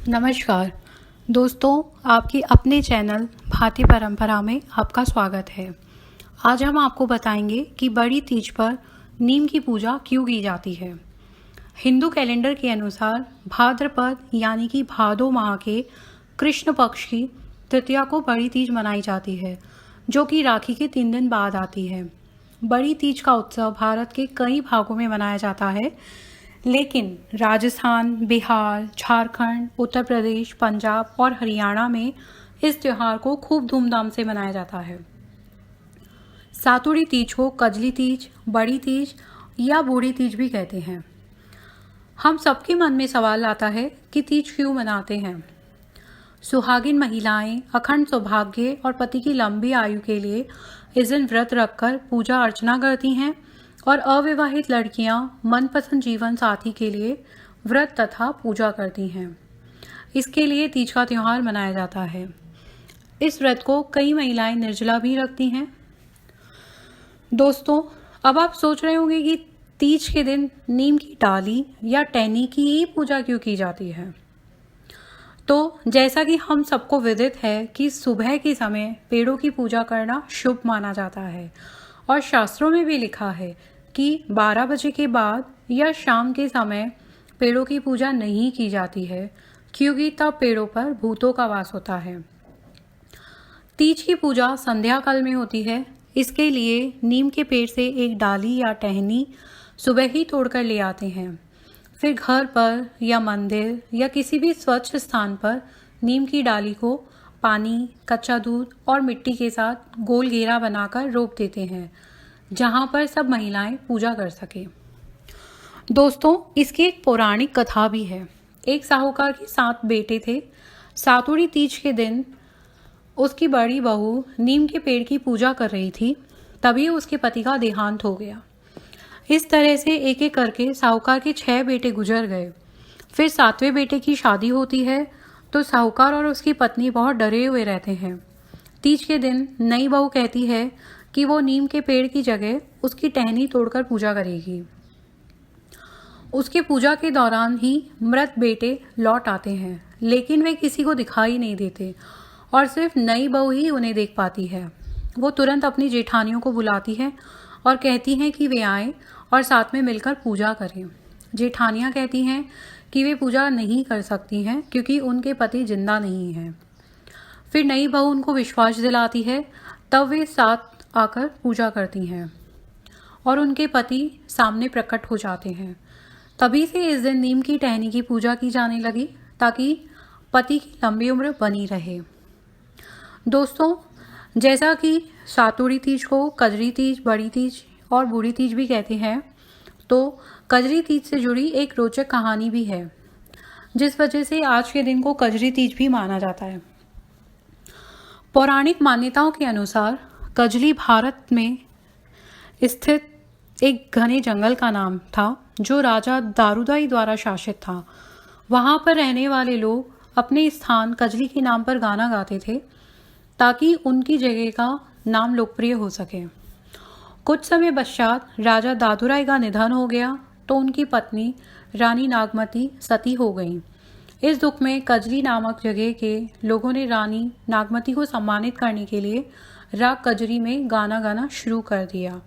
नमस्कार दोस्तों, आपकी अपने चैनल भारतीय परंपरा में आपका स्वागत है। आज हम आपको बताएंगे कि बड़ी तीज पर नीम की पूजा क्यों की जाती है। हिंदू कैलेंडर के अनुसार भाद्रपद यानी कि भादो माह के कृष्ण पक्ष की तृतीया को बड़ी तीज मनाई जाती है, जो कि राखी के 3 दिन बाद आती है। बड़ी तीज का उत्सव भारत के कई भागों में मनाया जाता है, लेकिन राजस्थान, बिहार, झारखंड, उत्तर प्रदेश, पंजाब और हरियाणा में इस त्योहार को खूब धूमधाम से मनाया जाता है। सातुड़ी तीज को कजली तीज, बड़ी तीज या बूढ़ी तीज भी कहते हैं। हम सबके मन में सवाल आता है कि तीज क्यों मनाते हैं। सुहागिन महिलाएं अखंड सौभाग्य और पति की लंबी आयु के लिए इस दिन व्रत रखकर पूजा अर्चना करती हैं और अविवाहित लड़कियां मनपसंद जीवन साथी के लिए व्रत तथा पूजा करती हैं। इसके लिए तीज का त्यौहार मनाया जाता है। इस व्रत को कई महिलाएं निर्जला भी रखती हैं। दोस्तों, अब आप सोच रहे होंगे कि तीज के दिन नीम की डाली या टहनी की ही पूजा क्यों की जाती है। तो जैसा कि हम सबको विदित है कि सुबह के समय पेड़ों की पूजा करना शुभ माना जाता है और शास्त्रों में भी लिखा है कि 12 बजे के बाद या शाम के समय पेड़ों की पूजा नहीं की जाती है, क्योंकि तब पेड़ों पर भूतों का वास होता है। तीज की पूजा संध्या काल में होती है। इसके लिए नीम के पेड़ से एक डाली या टहनी सुबह ही तोड़कर ले आते हैं। फिर घर पर या मंदिर या किसी भी स्वच्छ स्थान पर नीम की डाली को पानी, कच्चा दूध और मिट्टी के साथ गोल घेरा बनाकर रोप देते हैं, जहां पर सब महिलाएं पूजा कर सके। दोस्तों, इसकी एक पौराणिक कथा भी है। एक साहूकार के 7 बेटे थे। सातुड़ी तीज के दिन उसकी बड़ी बहू नीम के पेड़ की पूजा कर रही थी, तभी उसके पति का देहांत हो गया। इस तरह से एक एक करके साहूकार के 6 बेटे गुजर गए। फिर 7वें बेटे की शादी होती है तो साहूकार और उसकी पत्नी बहुत डरे हुए रहते हैं। तीज के दिन नई बहू कहती है कि वो नीम के पेड़ की जगह उसकी टहनी तोड़कर पूजा करेगी। उसके पूजा के दौरान ही मृत बेटे लौट आते हैं, लेकिन वे किसी को दिखाई नहीं देते और सिर्फ नई बहू ही उन्हें देख पाती है। वो तुरंत अपनी जेठानियों को बुलाती है और कहती हैं कि वे आएं और साथ में मिलकर पूजा करें। जेठानियां कहती हैं कि वे पूजा नहीं कर सकती हैं क्योंकि उनके पति जिंदा नहीं हैं। फिर नई बहू उनको विश्वास दिलाती है, तब वे साथ आकर पूजा करती हैं और उनके पति सामने प्रकट हो जाते हैं। तभी से इस दिन नीम की टहनी की पूजा की जाने लगी, ताकि पति की लंबी उम्र बनी रहे। दोस्तों, जैसा कि सातुड़ी तीज को कजरी तीज, बड़ी तीज और बूढ़ी तीज भी कहते हैं, तो कजरी तीज से जुड़ी एक रोचक कहानी भी है, जिस वजह से आज के दिन को कजरी तीज भी माना जाता है। पौराणिक मान्यताओं के अनुसार कजली भारत में स्थित एक घने जंगल का नाम था, जो राजा दारूदाई द्वारा शासित था। वहां पर रहने वाले लोग अपने स्थान कजली के नाम पर गाना गाते थे, ताकि उनकी जगह का नाम लोकप्रिय हो सके। कुछ समय पश्चात राजा दादूराय का निधन हो गया, तो उनकी पत्नी रानी नागमती सती हो गईं। इस दुख में कजली नामक जगह के लोगों ने रानी नागमती को सम्मानित करने के लिए राग कजरी में गाना गाना शुरू कर दिया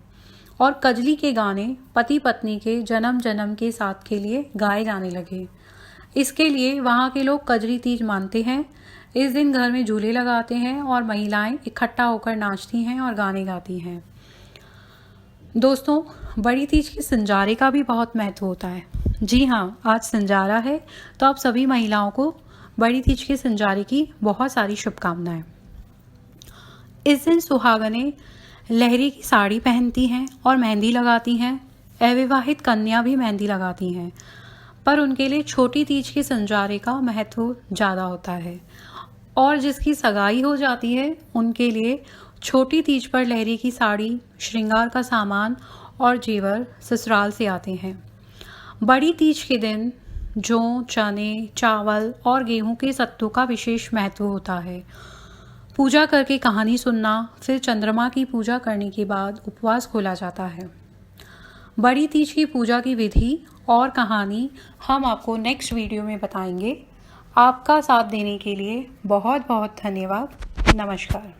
और कजली के गाने पति पत्नी के जन्म जन्म के साथ के लिए गाए जाने लगे। इसके लिए वहाँ के लोग कजरी तीज मानते हैं। इस दिन घर में झूले लगाते हैं और महिलाएं इकट्ठा होकर नाचती हैं और गाने गाती हैं। दोस्तों, बड़ी तीज के संजारे का भी बहुत महत्व होता है। जी हाँ, आज संजारा है, तो आप सभी महिलाओं को बड़ी तीज के संजारे की बहुत सारी शुभकामनाएं। इस दिन सुहागनें लहरी की साड़ी पहनती हैं और मेहंदी लगाती हैं। अविवाहित कन्या भी मेहंदी लगाती हैं, पर उनके लिए छोटी तीज के संजारे का महत्व ज़्यादा होता है और जिसकी सगाई हो जाती है उनके लिए छोटी तीज पर लहरी की साड़ी, श्रृंगार का सामान और जेवर ससुराल से आते हैं। बड़ी तीज के दिन जौ, चने, चावल और गेहूं के सत्तू का विशेष महत्व होता है। पूजा करके कहानी सुनना, फिर चंद्रमा की पूजा करने के बाद उपवास खोला जाता है। बड़ी तीज की पूजा की विधि और कहानी हम आपको नेक्स्ट वीडियो में बताएंगे। आपका साथ देने के लिए बहुत बहुत धन्यवाद। नमस्कार।